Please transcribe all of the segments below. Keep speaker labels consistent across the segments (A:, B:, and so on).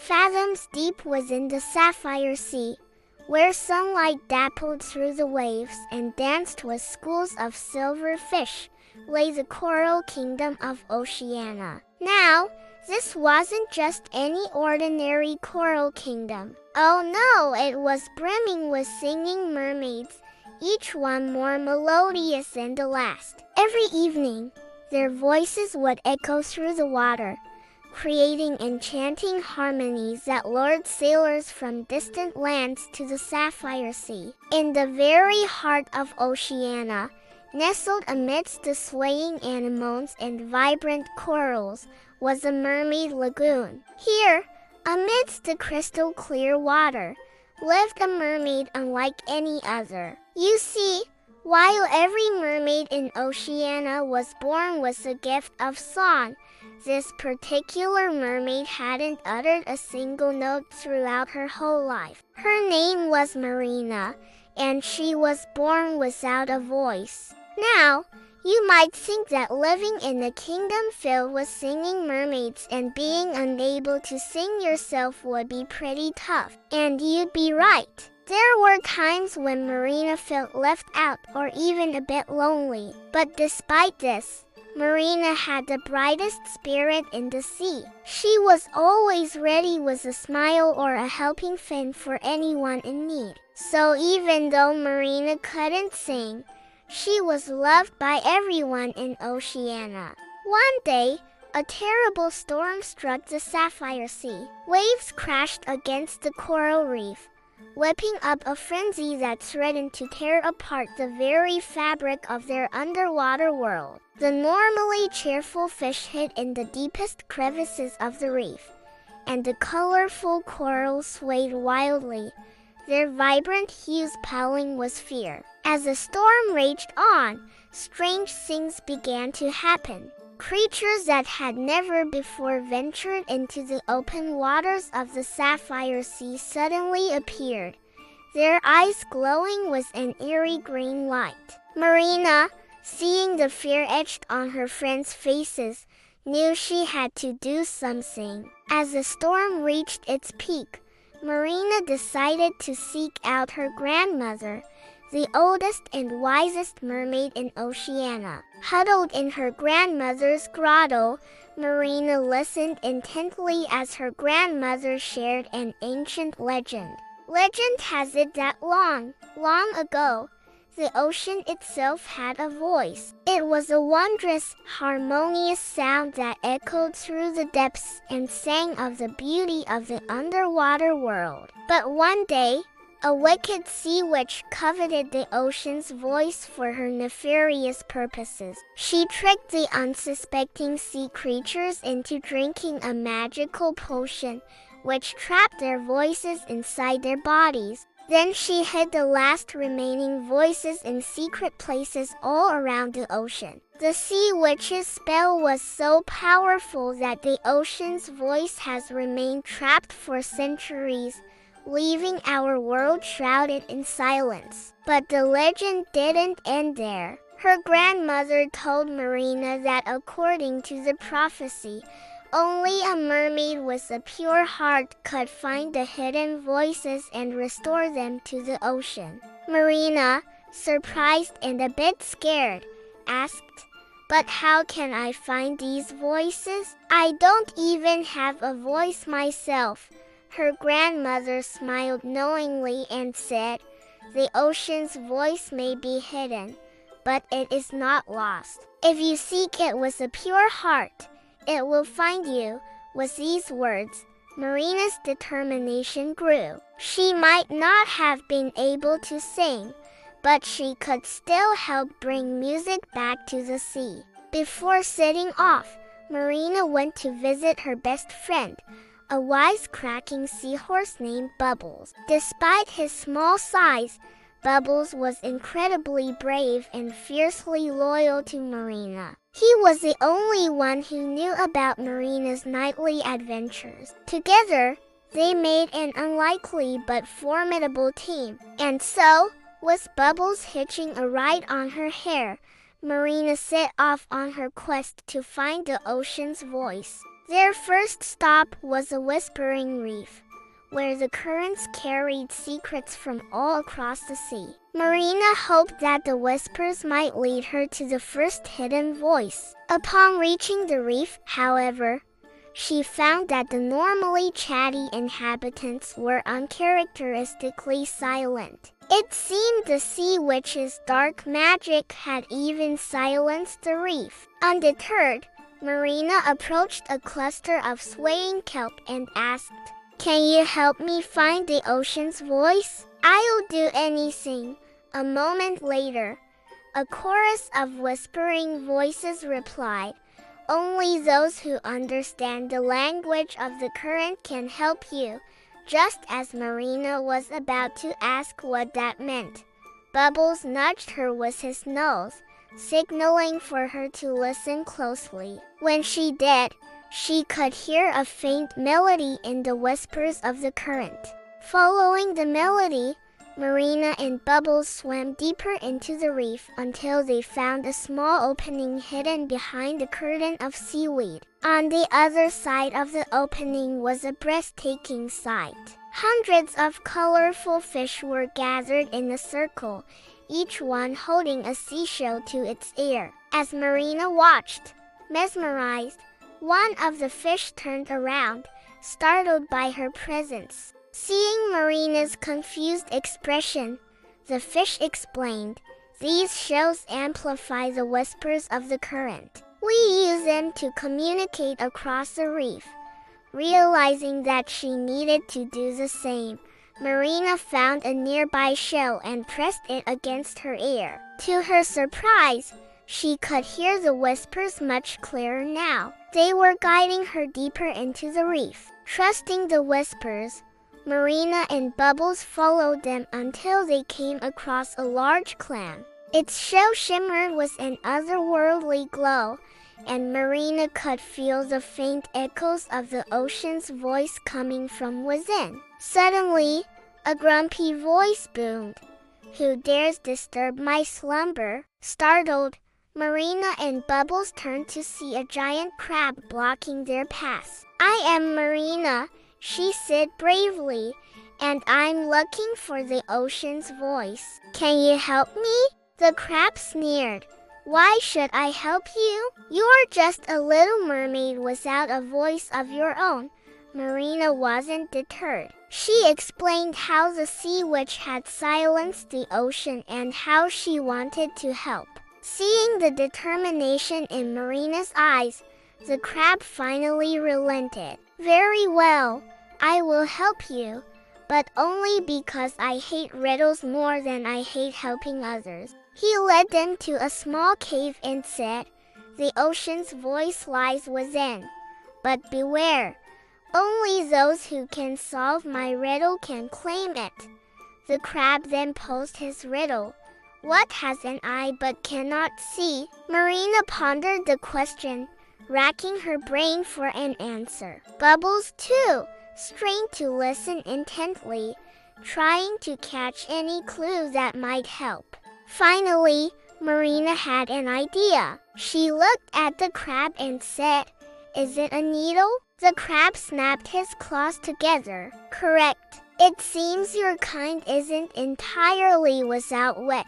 A: Fathoms deep within the sapphire sea, where sunlight dappled through the waves and danced with schools of silver fish, lay the coral kingdom of Oceania. Now, this wasn't just any ordinary coral kingdom. Oh no, it was brimming with singing mermaids, each one more melodious than the last. Every evening, their voices would echo through the water, creating enchanting harmonies that lured sailors from distant lands to the Sapphire Sea. In the very heart of Oceania, nestled amidst the swaying anemones and vibrant corals, was a mermaid lagoon. Here, amidst the crystal clear water, lived a mermaid unlike any other. You see, while every mermaid in Oceania was born with the gift of song, this particular mermaid hadn't uttered a single note throughout her whole life. Her name was Marina, and she was born without a voice. Now, you might think that living in a kingdom filled with singing mermaids and being unable to sing yourself would be pretty tough. And you'd be right. There were times when Marina felt left out or even a bit lonely. But despite this, Marina had the brightest spirit in the sea. She was always ready with a smile or a helping fin for anyone in need. So even though Marina couldn't sing, she was loved by everyone in Oceania. One day, a terrible storm struck the Sapphire Sea. Waves crashed against the coral reef, whipping up a frenzy that threatened to tear apart the very fabric of their underwater world. The normally cheerful fish hid in the deepest crevices of the reef, and the colorful corals swayed wildly, their vibrant hues pulling with fear. As the storm raged on, strange things began to happen. Creatures that had never before ventured into the open waters of the Sapphire Sea suddenly appeared, their eyes glowing with an eerie green light. Marina, seeing the fear etched on her friends' faces, knew she had to do something. As the storm reached its peak, Marina decided to seek out her grandmother, the oldest and wisest mermaid in Oceania. Huddled in her grandmother's grotto, Marina listened intently as her grandmother shared an ancient legend. Legend has it that long, long ago, the ocean itself had a voice. It was a wondrous, harmonious sound that echoed through the depths and sang of the beauty of the underwater world. But one day, a wicked sea witch coveted the ocean's voice for her nefarious purposes. She tricked the unsuspecting sea creatures into drinking a magical potion, which trapped their voices inside their bodies. Then she hid the last remaining voices in secret places all around the ocean. The sea witch's spell was so powerful that the ocean's voice has remained trapped for centuries, leaving our world shrouded in silence. But the legend didn't end there. Her grandmother told Marina that according to the prophecy, only a mermaid with a pure heart could find the hidden voices and restore them to the ocean. Marina, surprised and a bit scared, asked, "But how can I find these voices? I don't even have a voice myself." Her grandmother smiled knowingly and said, "The ocean's voice may be hidden, but it is not lost. If you seek it with a pure heart, it will find you." With these words, Marina's determination grew. She might not have been able to sing, but she could still help bring music back to the sea. Before setting off, Marina went to visit her best friend, a wisecracking seahorse named Bubbles. Despite his small size, Bubbles was incredibly brave and fiercely loyal to Marina. He was the only one who knew about Marina's nightly adventures. Together, they made an unlikely but formidable team. And so, with Bubbles hitching a ride on her hair, Marina set off on her quest to find the ocean's voice. Their first stop was a whispering reef, where the currents carried secrets from all across the sea. Marina hoped that the whispers might lead her to the first hidden voice. Upon reaching the reef, however, she found that the normally chatty inhabitants were uncharacteristically silent. It seemed the sea witch's dark magic had even silenced the reef. Undeterred, Marina approached a cluster of swaying kelp and asked, "Can you help me find the ocean's voice?" "I'll do anything." A moment later, a chorus of whispering voices replied, "Only those who understand the language of the current can help you." Just as Marina was about to ask what that meant, Bubbles nudged her with his nose, signaling for her to listen closely. When she did, she could hear a faint melody in the whispers of the current. Following the melody, Marina and Bubbles swam deeper into the reef until they found a small opening hidden behind a curtain of seaweed. On the other side of the opening was a breathtaking sight. Hundreds of colorful fish were gathered in a circle, each one holding a seashell to its ear. As Marina watched, mesmerized, one of the fish turned around, startled by her presence. Seeing Marina's confused expression, the fish explained, "These shells amplify the whispers of the current. We use them to communicate across the reef." Realizing that she needed to do the same, Marina found a nearby shell and pressed it against her ear. To her surprise, she could hear the whispers much clearer now. They were guiding her deeper into the reef. Trusting the whispers, Marina and Bubbles followed them until they came across a large clam. Its shell shimmered with an otherworldly glow, and Marina could feel the faint echoes of the ocean's voice coming from within. Suddenly, a grumpy voice boomed, "Who dares disturb my slumber?" Startled, Marina and Bubbles turned to see a giant crab blocking their path. "I am Marina," she said bravely, "and I'm looking for the ocean's voice. Can you help me?" The crab sneered. "Why should I help you? You're just a little mermaid without a voice of your own." Marina wasn't deterred. She explained how the sea witch had silenced the ocean and how she wanted to help. Seeing the determination in Marina's eyes, the crab finally relented. "Very well, I will help you, but only because I hate riddles more than I hate helping others." He led them to a small cave and said, "The ocean's voice lies within. But beware, only those who can solve my riddle can claim it." The crab then posed his riddle. "What has an eye but cannot see?" Marina pondered the question, racking her brain for an answer. Bubbles, too, strained to listen intently, trying to catch any clue that might help. Finally, Marina had an idea. She looked at the crab and said, "Is it a needle?" The crab snapped his claws together. "Correct. It seems your kind isn't entirely without wit."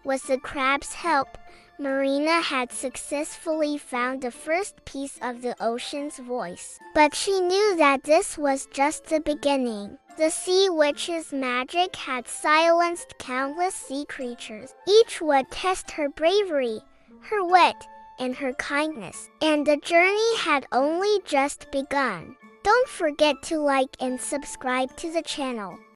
A: With the crab's help, Marina had successfully found the first piece of the ocean's voice. But she knew that this was just the beginning. The sea witch's magic had silenced countless sea creatures. Each would test her bravery, her wit, and her kindness. And the journey had only just begun. Don't forget to like and subscribe to the channel.